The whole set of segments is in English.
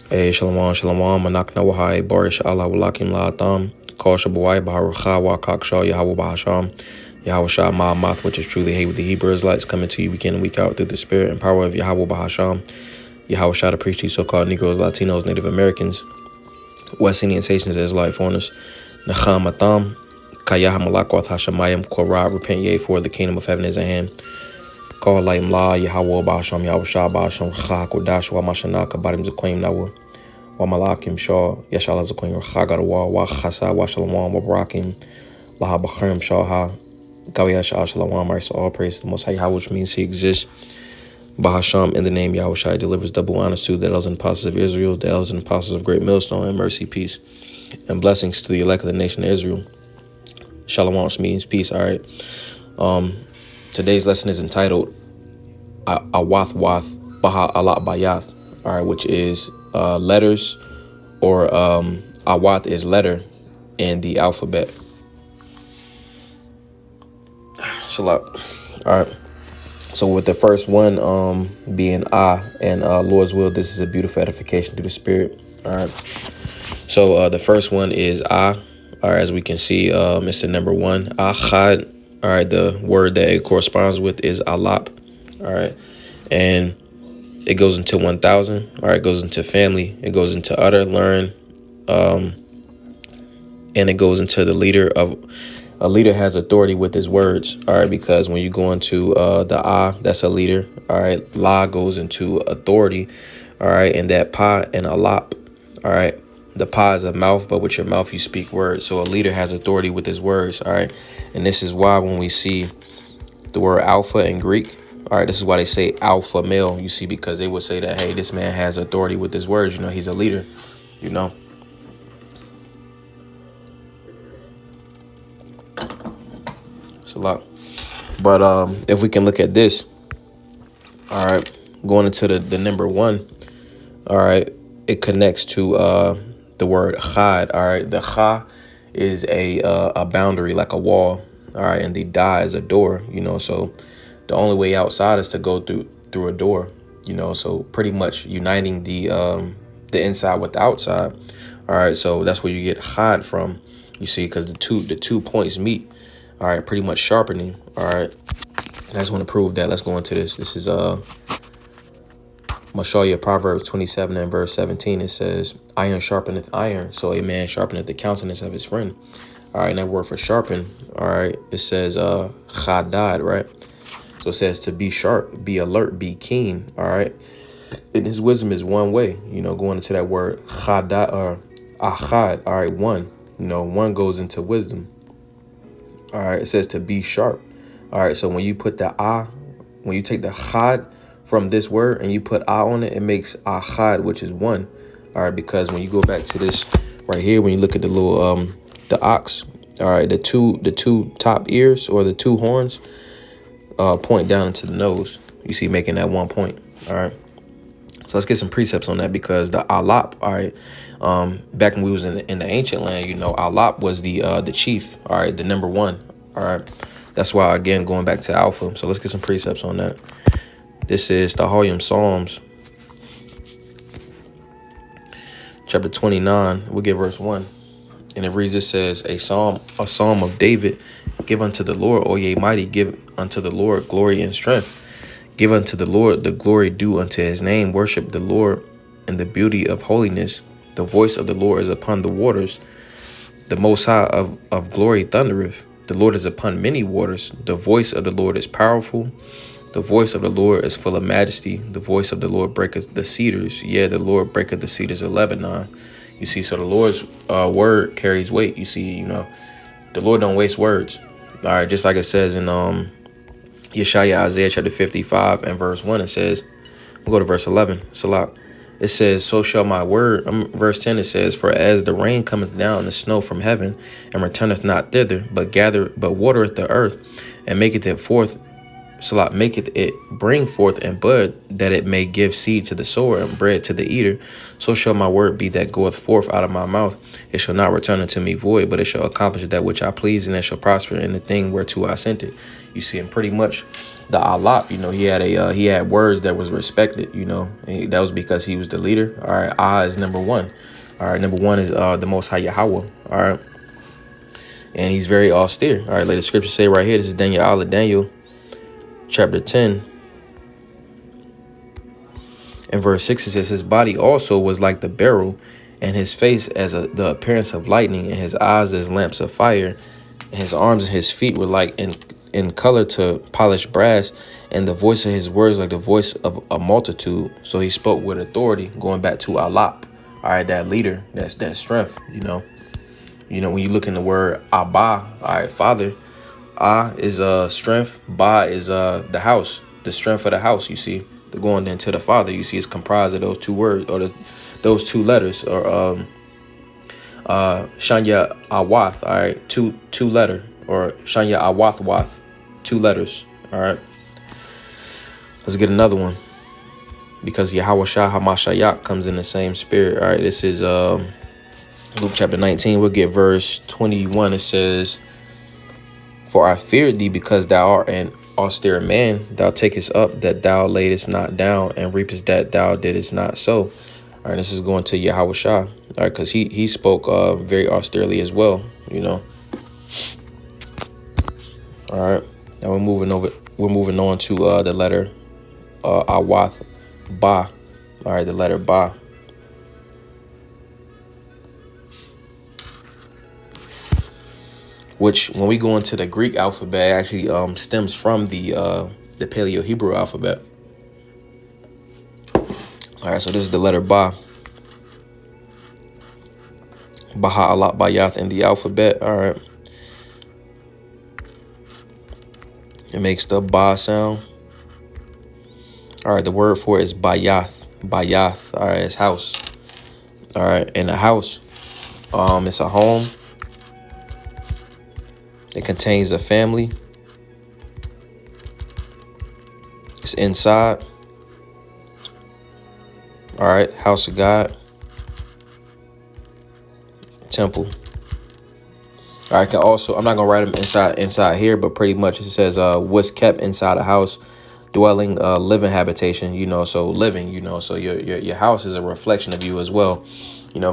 Hey, shalom, shalom, manak nawahai, barish Allah walakim la'atam, kol shabuai, baharucha, wakakshaw, Yahweh bahasham, Yahweh shah ma'amath, which is truly hate with the Hebrew Israelites, coming to you week in and week out through the spirit and power of Yahweh bahasham, Yahweh shah to preach to you so-called Negroes, Latinos, Native Americans, West Indian Sapiens, Israelite foreigners, Nacham atam, kayah malakwath hashamayim, korah, repent ye, for the kingdom of heaven is at hand. Call Laim La, Yahweh Basham, Yahweh Shah Basham, Chakodash, Wamashanaka, Badim Zaquim Nawa, Wamalakim Shaw, Yashala Zaquim, Chagarawa, Wachasa, Washalawam, Wabarakim, Laha Bakrim Shah, Gawiash Ashalawam, Rice, all praise to the Most High Yahweh, which means he exists. Bahasham, in the name Yahweh Shai, delivers double honors to the elders and apostles of Israel, the elders and apostles of Great Millstone, and mercy, peace, and blessings to the elect of the nation of Israel. Shalom, which means peace, all right. Today's lesson is entitled AhwathWath BahaAhlapBayath, all right, which is letters, or Ahwath is letter in the alphabet. Salat. All right. So with the first one being and Lord's will, this is a beautiful edification through the spirit. All right. So the first one is all right, as we can see, it's the number one. Achad. All right, the word that it corresponds with is alap. All right, and it goes into 1,000. All right, it goes into family. It goes into utter, learn, and it goes into the leader of. A leader has authority with his words. All right, because when you go into the that's a leader. All right, la goes into authority. All right, and that pa and alap. All right. The pa is a mouth, but with your mouth you speak words. So a leader has authority with his words, all right? And this is why when we see the word alpha in Greek, all right, this is why they say alpha male, you see, because they would say that, hey, this man has authority with his words. You know, he's a leader, you know. It's a lot. But if we can look at this, all right, going into the number one, all right, it connects to the word chad. All right, the cha is a boundary, like a wall. All right, and the da is a door. You know, so the only way outside is to go through a door. You know, so pretty much uniting the inside with the outside. All right, so that's where you get chad from. You see, because the two points meet. All right, pretty much sharpening. All right, I just want to prove that. Let's go into this. This is I'm going to show you Proverbs 27 and verse 17. It says, iron sharpeneth iron, so a man sharpeneth the countenance of his friend. All right, and that word for sharpen, all right, it says chadad, right? So it says to be sharp, be alert, be keen, all right? And his wisdom is one way, you know, going into that word chadad, or achad, all right, one. You know, one goes into wisdom. All right, it says to be sharp. All right, so when you put the when you take the chad from this word and you put on it, it makes achad, which is one. All right, because when you go back to this right here, when you look at the little the ox, all right, the two top ears, or the two horns point down into the nose. You see, making that 1 point. All right, so let's get some precepts on that, because the alap, all right, back when we was in the ancient land, you know, alap was the chief, all right, the number one. All right, that's why, again, going back to alpha. So let's get some precepts on that. This is the Holyam Psalms, chapter 29. We'll get verse 1. And it reads, it says, a psalm of David. Give unto the Lord, O ye mighty, give unto the Lord glory and strength. Give unto the Lord the glory due unto his name. Worship the Lord in the beauty of holiness. The voice of the Lord is upon the waters. The Most High of glory thundereth. The Lord is upon many waters. The voice of the Lord is powerful. The voice of the Lord is full of majesty. The voice of the Lord breaketh the cedars. Yeah, the Lord breaketh the cedars of Lebanon. You see, so the Lord's word carries weight. You see, you know, the Lord don't waste words. All right, just like it says in Yeshaya, Isaiah chapter 55 and verse 1, it says, we'll go to verse 11. Salat. It says, so shall my word, verse 10, it says, for as the rain cometh down, the snow from heaven, and returneth not thither, but watereth the earth, and maketh it forth Salat, maketh it bring forth and bud, that it may give seed to the sower and bread to the eater. So shall my word be that goeth forth out of my mouth. It shall not return unto me void, but it shall accomplish that which I please, and it shall prosper in the thing whereto I sent it. You see, and pretty much the Ahlap, he had words that was respected, and that was because he was the leader. All right, is number one. All right, number one is the Most High Yahweh. All right, and he's very austere. All right, like the scripture say right here. This is Daniel chapter 10 and verse 6. It says, his body also was like the beryl, and his face as the appearance of lightning, and his eyes as lamps of fire, and his arms and his feet were like in color to polished brass, and the voice of his words like the voice of a multitude. So he spoke with authority, going back to Ahlap. All right, that leader, that's that strength. When you look in the word Abba, all right, father, is strength, Ba is the house, the strength of the house. You see, the going into the father, you see, it's comprised of those two words, or those two letters, or Shanya Ahwath, all right, two letter, or Shanya AhwathWath, 2 letters. All right, let's get another one, because Yahweh Shah Hamashayak comes in the same spirit. All right, this is Luke chapter 19. We'll get verse 21. It says, for I feared thee, because thou art an austere man. Thou takest up that thou laidest not down, and reapest that thou didst not sow. All right, this is going to Yahweh Shah. All right, because he spoke very austerely as well. All right, now we're moving on to the letter Ahwath Ba. All right, the letter Ba. Which, when we go into the Greek alphabet, actually stems from the Paleo-Hebrew alphabet. All right, so this is the letter Ba. BahaAhlapBayath in the alphabet. All right. It makes the Ba sound. All right, the word for it is Bayath. Bayath. All right, it's house. All right, and a house, it's a home. It contains a family. It's inside. All right, house of God. Temple. All right, I'm not gonna write them inside here, but pretty much it says what's kept inside a house, dwelling, living habitation. So living. So your house is a reflection of you as well.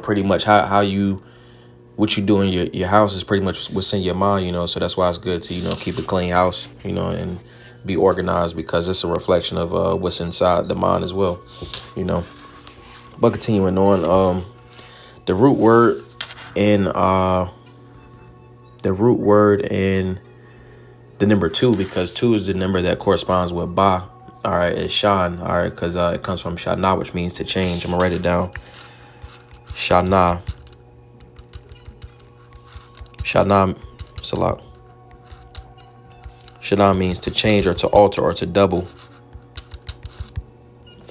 Pretty much what you do in your house is pretty much what's in your mind, so that's why it's good to, keep a clean house, and be organized, because it's a reflection of what's inside the mind as well, But continuing on, the root word in the number 2, because 2 is the number that corresponds with Ba. All right, it's Shan. All right, because it comes from Shana, which means to change. I'm gonna write it down. Shana. Salat. Shana means to change, or to alter, or to double.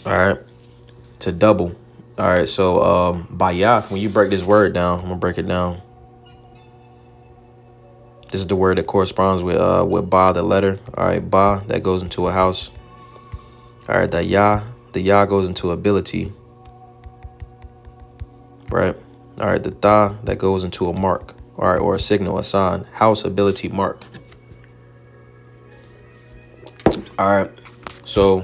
All right, to double. All right, so Bayath, when you break this word down, I'm gonna break it down. This is the word that corresponds with Ba, the letter. All right, Ba, that goes into a house. All right, the Yah goes into ability. Right. All right, the Ta, that goes into a mark. All right, or a signal, a sign. House, ability, mark. All right, so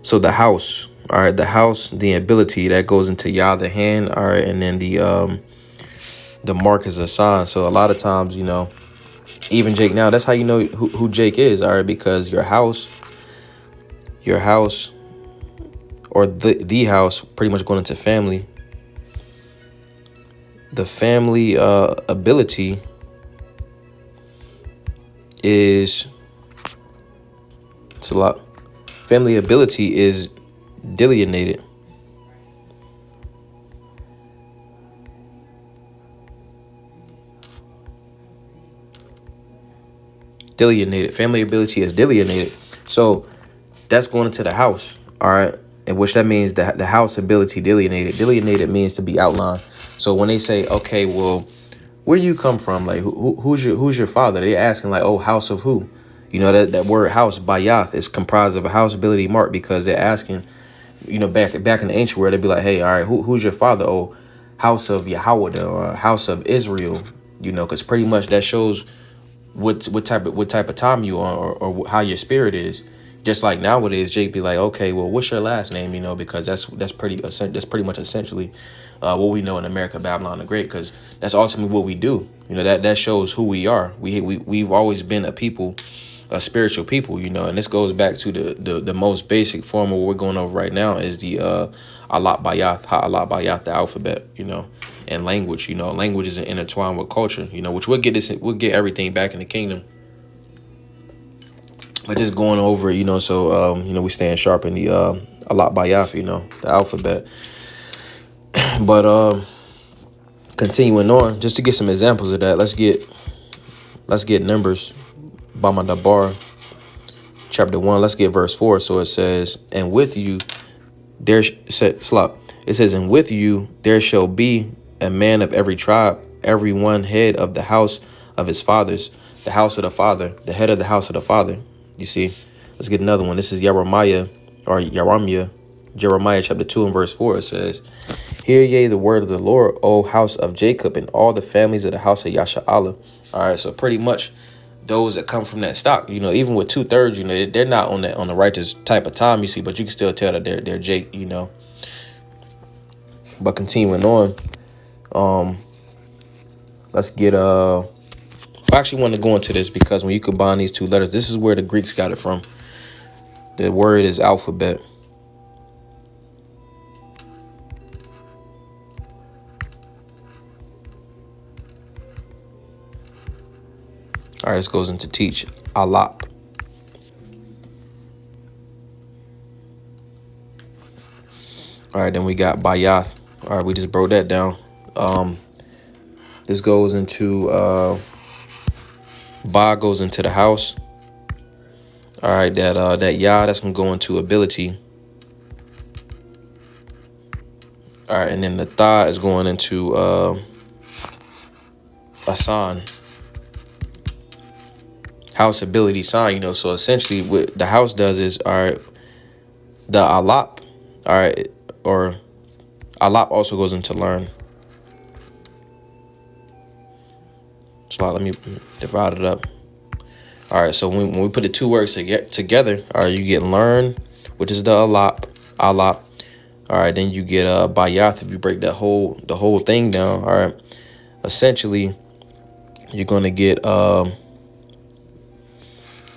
the house. All right, the house, the ability, that goes into Yah, the hand. All right, and then the mark is a sign. So a lot of times, even Jake now, that's how you know who Jake is. All right, because your house, or the house, pretty much going into family. The family ability is, it's a lot. Family ability is delineated. Family ability is delineated. So that's going into the house. All right. And which that means that the house ability delineated. Delineated means to be outlined. So when they say, okay, well, where do you come from? Like, who's your father? They're asking like, oh, house of who? You know, that word house, Bayath, is comprised of a house ability mark, because they're asking, you know, back in the ancient world, they'd be like, hey, all right, who's your father? Oh, house of Yahweh, or house of Israel. You know, because pretty much that shows what type of time you are, or how your spirit is. Just like nowadays, Jake be like, okay, well, what's your last name? You know, because that's pretty much essentially what we know in America, Babylon the Great, because that's ultimately what we do. You know, that shows who we are. We've always been a people, a spiritual people. You know, and this goes back to the most basic form of what we're going over right now is the AhwathWath the alphabet. You know, and language. You know, language is intertwined with culture. You know, which we'll get everything back in the kingdom. But just going over it, you know, so you know, we staying sharp in the AhwathBayath, you know, the alphabet. But continuing on, just to get some examples of that, let's get Numbers, BahaAhlapBayath, chapter 1. Let's get verse 4. So it says, and with you there it says, and with you there shall be a man of every tribe, every one head of the house of his fathers, the house of the father, the head of the house of the father. You see, let's get another one. This is Jeremiah chapter 2 and verse 4. It says, hear ye the word of the Lord, O house of Jacob, and all the families of the house of Yasha'Allah. All right, so pretty much those that come from that stock, you know, even with 2/3, you know, they're not on the righteous type of time, you see, but you can still tell that they're Jake, you know. But continuing on, let's get I actually want to go into this because when you combine these two letters, this is where the Greeks got it from. The word is alphabet. All right, this goes into teach. Alap. All right, then we got Bayath. All right, we just broke that down. This goes into Ba goes into the house. All right, that Yah, that's gonna go into ability. All right, and then the Tha is going into Asan. House ability sign, you know. So essentially what the house does is, all right, the Alap, all right, or Alap also goes into learn. So let me divide it up. All right, so when we put the two words together, all right, you get learn, which is the Alap. All right, then you get Bayath. If you break the whole thing down, all right, essentially you're gonna get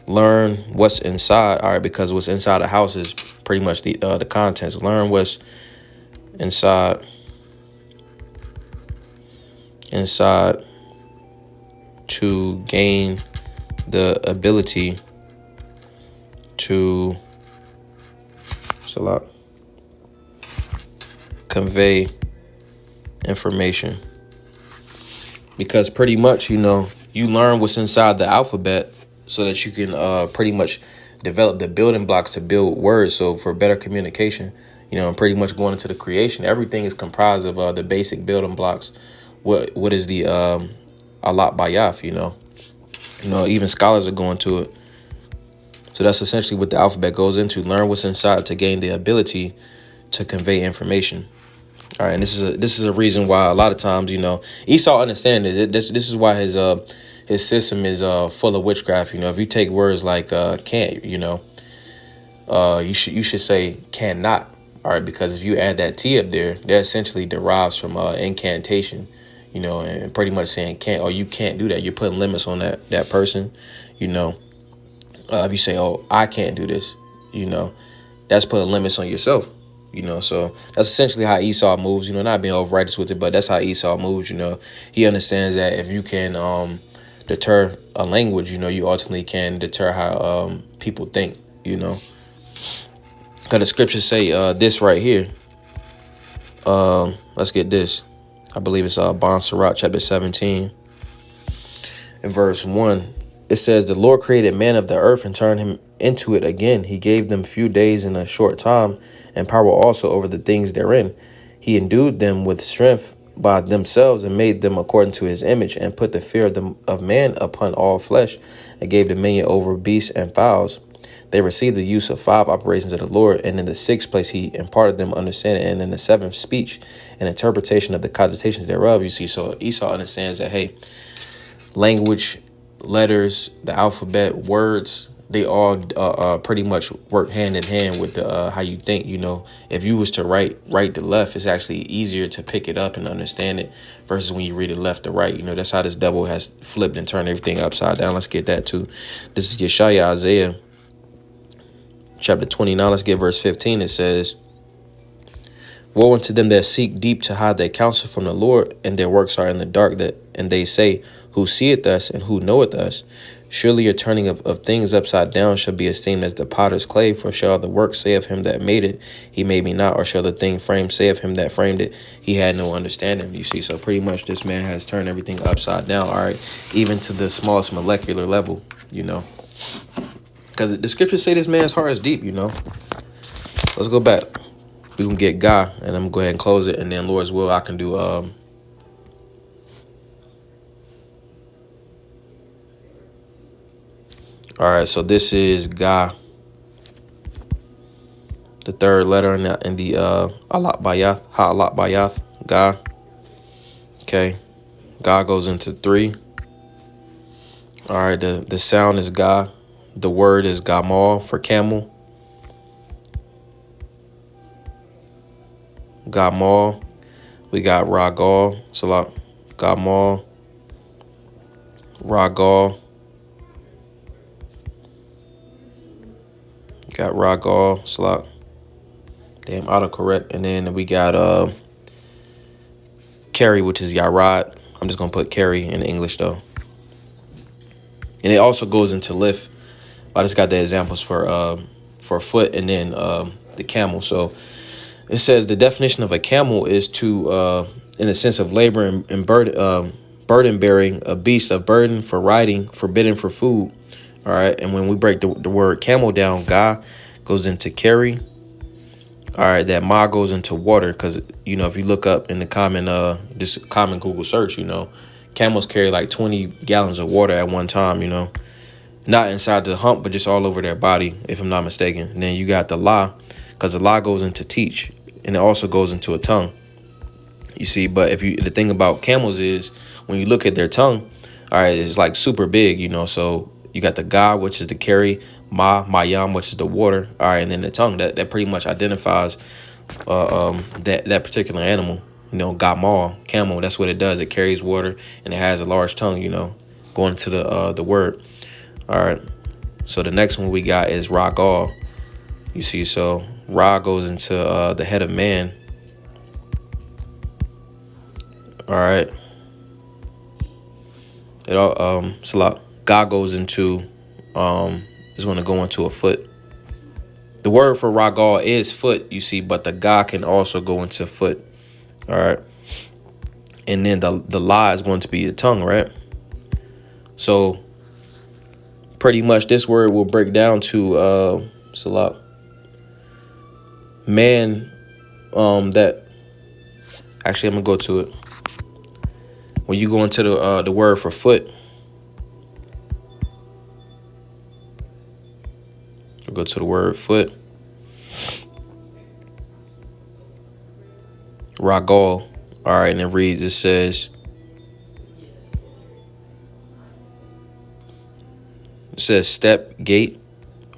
learn what's inside. All right, because what's inside the house is pretty much the contents. Learn what's inside to gain the ability to convey information. Because pretty much, you know, you learn what's inside the alphabet so that you can pretty much develop the building blocks to build words. So for better communication, you know, and pretty much going into the creation, everything is comprised of the basic building blocks. What is the AhwathBayath, you know? You know, even scholars are going to it. So that's essentially what the alphabet goes into. Learn what's inside to gain the ability to convey information. All right, and this is a reason why a lot of times, you know, Esau understands it. This is why his system is full of witchcraft. You know, if you take words like can't, you know, you should say cannot. All right, because if you add that T up there, that essentially derives from incantation. You know, and pretty much saying can't, or you can't do that. You're putting limits on that person. You know, if you say, oh, I can't do this, you know, that's putting limits on yourself. You know, so that's essentially how Esau moves. You know, not being over righteous with it, but that's how Esau moves. You know, he understands that if you can deter a language, you know, you ultimately can deter how people think. You know, because the scriptures say this right here. Let's get this. I believe it's Bon Sirach chapter 17 and verse 1. It says, the Lord created man of the earth and turned him into it again. He gave them few days and a short time, and power also over the things therein. He endued them with strength, by themselves and made them according to his image, and put the fear of man upon all flesh, and gave dominion over beasts and fowls. They received the use of 5 operations of the Lord, and in the 6th place he imparted them understanding, and in the 7th speech and interpretation of the cogitations thereof. You see, so Esau understands that, hey, language, letters, the alphabet, words, they all pretty much work hand in hand with the how you think. You know, if you was to write right to left, it's actually easier to pick it up and understand it versus when you read it left to right. You know, that's how this devil has flipped and turned everything upside down. Let's get that too. This is Yeshaya, Isaiah chapter 29. Let's get verse 15. It says, woe unto them that seek deep to hide their counsel from the Lord, and their works are in the dark, and they say, who seeth us, and who knoweth us? Surely your turning of things upside down shall be esteemed as the potter's clay. For shall the work say of him that made it, he made me not? Or shall the thing framed say of him that framed it, he had no understanding? You see, so pretty much this man has turned everything upside down, all right, even to the smallest molecular level, you know. Because the scriptures say this man's heart is deep, you know. Let's go back. We're going to get Guy, and I'm going to go ahead and close it. And then, Lord's will, I can do... All right, so this is Guy. The 3rd letter in the AhwathWath Guy. Okay. Guy goes into 3. All right, the sound is Guy. The word is Gamal for camel. Gamal. We got Ragal. Salat. Gamal. Ragal. Got Ragal. Salat. Damn, autocorrect. And then we got Carry, which is Yarad. I'm just gonna put Carry in English though. And it also goes into lift. I just got the examples for foot and then the camel. So it says the definition of a camel is to, in the sense of labor and burden bearing, a beast of burden for riding, forbidden for food. All right. And when we break the word camel down, Ga goes into carry. All right. That Ma goes into water. Because, you know, if you look up in the common Google search, you know, camels carry like 20 gallons of water at one time, you know. Not inside the hump, but just all over their body, if I'm not mistaken. And then you got the La, because the La goes into teach, and it also goes into a tongue. You see, but the thing about camels is when you look at their tongue, all right, it's like super big, you know. So you got the Ga, which is the carry, Mayam, which is the water, all right, and then the tongue that pretty much identifies that particular animal, you know. Gamal, camel, that's what it does. It carries water and it has a large tongue, you know, going to the word. All right, so the next one we got is Ragal. You see, so Ra goes into the head of man. All right. It all Salah. God goes into is going to go into a foot. The word for Ragal is foot, you see, but the God can also go into foot. All right. And then the La is going to be the tongue, right? So pretty much this word will break down to Salah. Man, that actually I'm gonna go to it. When you go into the word for foot, I'll go to the word foot. Ragal. All right, and it reads, it says, step, gate.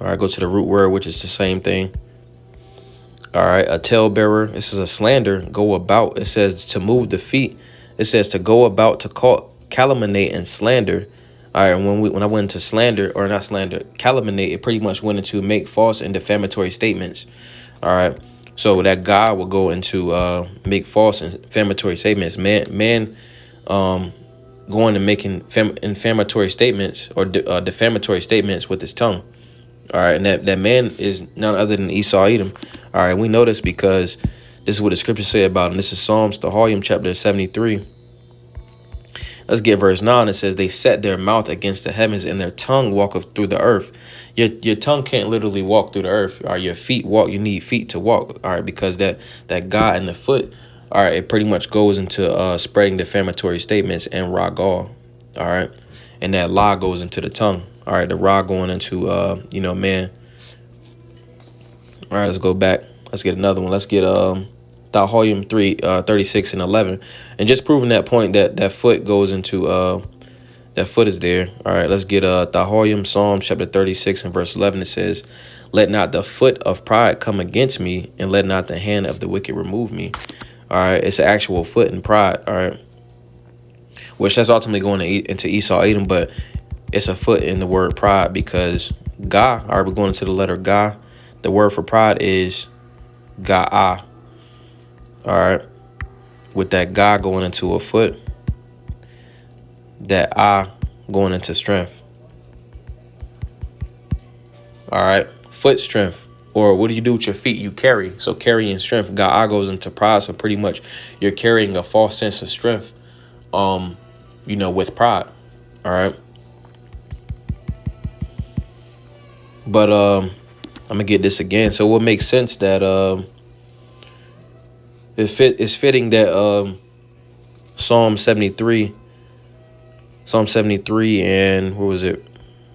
All right, go to the root word, which is the same thing. All right, a talebearer. This is a slander. Go about. It says to move the feet. It says to go about, to calumniate and slander. All right, and when I went into slander, or not slander, calumniate, it pretty much went into make false and defamatory statements. All right, so that God will go into make false and defamatory statements. Man, going and making inflammatory statements or defamatory statements with his tongue. All right, and that man is none other than Esau Edom. All right, we know this because this is what the scriptures say about him. This is Psalms, the Volume, chapter 73. Let's get verse 9. It says, they set their mouth against the heavens, and their tongue walketh through the earth. Your tongue can't literally walk through the earth. Or your feet walk. You need feet to walk. All right, because that God in the foot, All right, it pretty much goes into spreading defamatory statements and ragal. All right, and that la goes into the tongue. All right, the ra going into man. All right, let's go back. Let's get another one. Let's get Tahoyim 36 and 11, and just proving that point that foot goes into that foot is there. All right, let's get Tahoyim, Psalm chapter 36 and verse 11. It says, "Let not the foot of pride come against me, and let not the hand of the wicked remove me." All right, it's an actual foot in pride. All right, which that's ultimately going into Esau Edom, but it's a foot in the word pride because Ga. All right, we're going into the letter Ga. The word for pride is Ga'ah. All right, with that Ga going into a foot, that Ah going into strength. All right, foot strength. Or what do you do with your feet? You carry. So carrying strength. Ga'ah goes into pride. So pretty much you're carrying a false sense of strength, with pride. All right. But I'm gonna get this again. So what makes sense that it's fitting that Psalm 73 and what was it?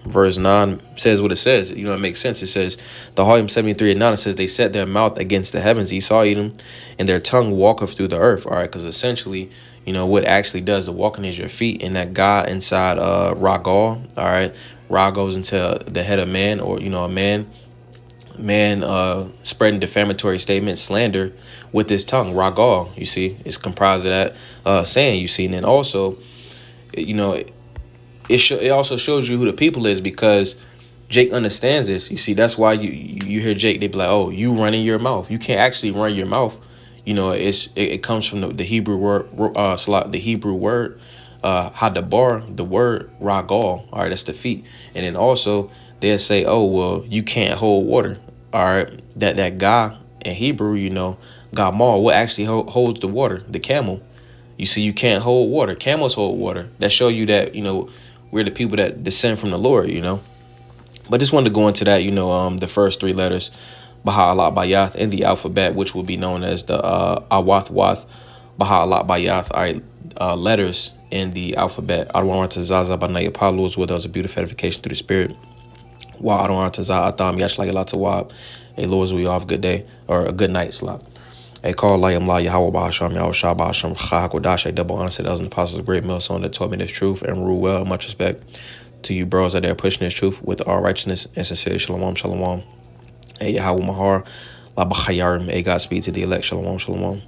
Verse 9 says what it says. It makes sense. It says, the Tahoyim 73 and 9, it says, they set their mouth against the heavens, Esau Edom, and their tongue walketh through the earth. All right, because essentially, what actually does the walking is your feet, and that God inside ragal. All right, Ra goes into the head of man, or a man spreading defamatory statements, slander with his tongue. Ragal, you see, it's comprised of that saying, you see, and then also, it also shows you who the people is, because Jake understands this. You see, that's why you hear Jake, they be like, oh, you running your mouth. You can't actually run your mouth. It comes from the Hebrew word, hadabar, the word ragal. All right, that's the feet. And then also they'll say, oh, well, you can't hold water. All right, that guy in Hebrew, gamal, what actually holds the water? The camel. You see, you can't hold water. Camels hold water. That show you that, we're the people that descend from the Lord, But just wanted to go into that, the first three letters, BahaAhlapBayath, in the alphabet, which will be known as the AhwathWath BahaAhlapBayath. All right, letters in the alphabet. AhwathWath BahaAhlapBayath, where there was a beautiful edification through the Spirit. Wow, AhwathWath Atam Yashlai Latawab. Hey, Lords, we all have a good day or a good night, slop. A call Layam La Yahweh Bahasham Yahweh Shabasham Chahakodash, a double honor to those apostles, great millstone that taught me this truth and rule well. Much respect to you bros that are pushing this truth with all righteousness and sincerity. Shalom, shalom. A Yahweh Mahar, La Bahayarim, a Godspeed to the elect. Shalom, shalom.